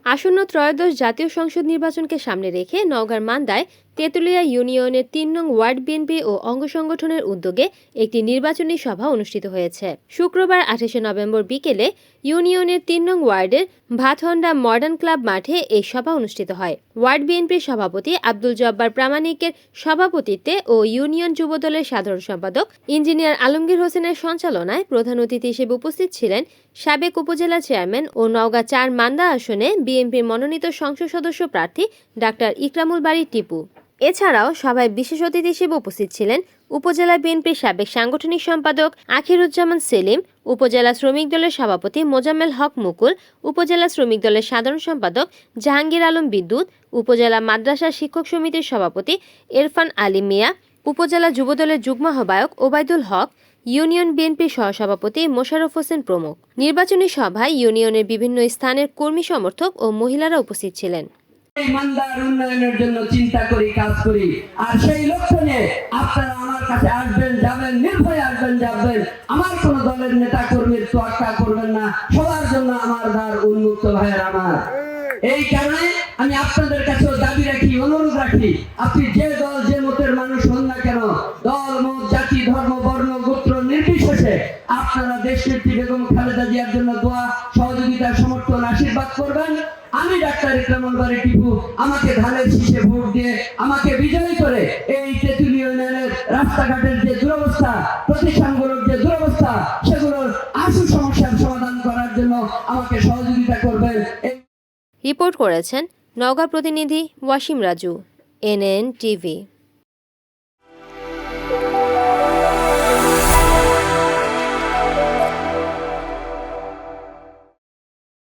আসন্ন ত্রয়োদশ জাতীয় সংসদ নির্বাচনকে সামনে রেখে নওগাঁর মান্দায় তেঁতুলিয়া ইউনিয়নের ৩ নং ওয়ার্ড বিএনপি ও অঙ্গ সংগঠনের উদ্যোগে একটি নির্বাচনী সভা অনুষ্ঠিত হয়েছে। শুক্রবার ২৮শে নভেম্বর বিকেলে ইউনিয়নের ৩ নং ওয়ার্ডের ভাতহন্ডা মডার্ন ক্লাব মাঠে এই সভা অনুষ্ঠিত হয়। ওয়ার্ড বিএনপির সভাপতি আব্দুল জব্বার প্রামাণিকের সভাপতিত্বে ও ইউনিয়ন যুবদলের সাধারণ সম্পাদক ইঞ্জিনিয়ার আলমগীর হোসেনের সঞ্চালনায় প্রধান অতিথি হিসেবে উপস্থিত ছিলেন সাবেক উপজেলা চেয়ারম্যান ও নওগাঁ ৪ মান্দা আসনে বিএনপির মনোনীত সংসদ সদস্য প্রার্থী ডাক্তার ইকরামুল বারী টিপু। এছাড়াও সভায় বিশেষ অতিথি হিসেবে উপস্থিত ছিলেন উপজেলা বিএনপির সাবেক সাংগঠনিক সম্পাদক আখিরুজ্জামান সেলিম, উপজেলা শ্রমিক দলের সভাপতি মোজাম্মেল হক মুকুল, উপজেলা শ্রমিক দলের সাধারণ সম্পাদক জাহাঙ্গীর আলম বিদ্যুৎ, উপজেলা মাদ্রাসা শিক্ষক সমিতির সভাপতি এরফান আলী মিয়া, উপজেলা যুবদলের যুগ্ম আহ্বায়ক ওবায়দুল হক, ইউনিয়ন বিএনপির সহসভাপতি মোশাররফ হোসেন প্রমুখ। নির্বাচনী সভায় ইউনিয়নের বিভিন্ন স্থানের কর্মী সমর্থক ও মহিলারা উপস্থিত ছিলেন। মান্দার উন্নয়নের জন্য চিন্তা করি, কাজ করি, আর সেই লক্ষ্য নিয়ে আপনারা আমার কাছে আসবেন, যাবেন, নির্ভয়ে আসবেন, যাবেন। আমার কোন দলের নেতা কর্মীর তোয়াক্কা করবেন না, সবার জন্য আমার দ্বার উন্মুক্ত ভাইয়ের আমার। এই কারণে আমি আপনাদের কাছে দাবি রাখি, অনুরোধ রাখি, আপনি যে দল যে মতের মানুষ হন না কেন, দল মত জাতি ধর্ম বর্ণ গোত্র নির্বিশেষে আপনারা দেশনেত্রী বেগম খালেদা জিয়ার জন্য দোয়া সহযোগিতা সমর্থন আশীর্বাদ করবেন। আমি ডাক্তার ইকরামুল বারী টিপু, আমাকে ধানের শীষে ভোট দিয়ে আমাকে বিজয়ী করে এই তেঁতুলিয়া ইউনিয়নের রাস্তাঘাটের যে দুরবস্থা, প্রতিষ্ঠানগুলোর যে দুরবস্থা, সেগুলোর আশু সমস্যার সমাধান করার জন্য আমাকে সহযোগিতা করবেন। রিপোর্ট করেছেন নওগাঁ প্রতিনিধি ওয়াসিম রাজু, NN টিভি।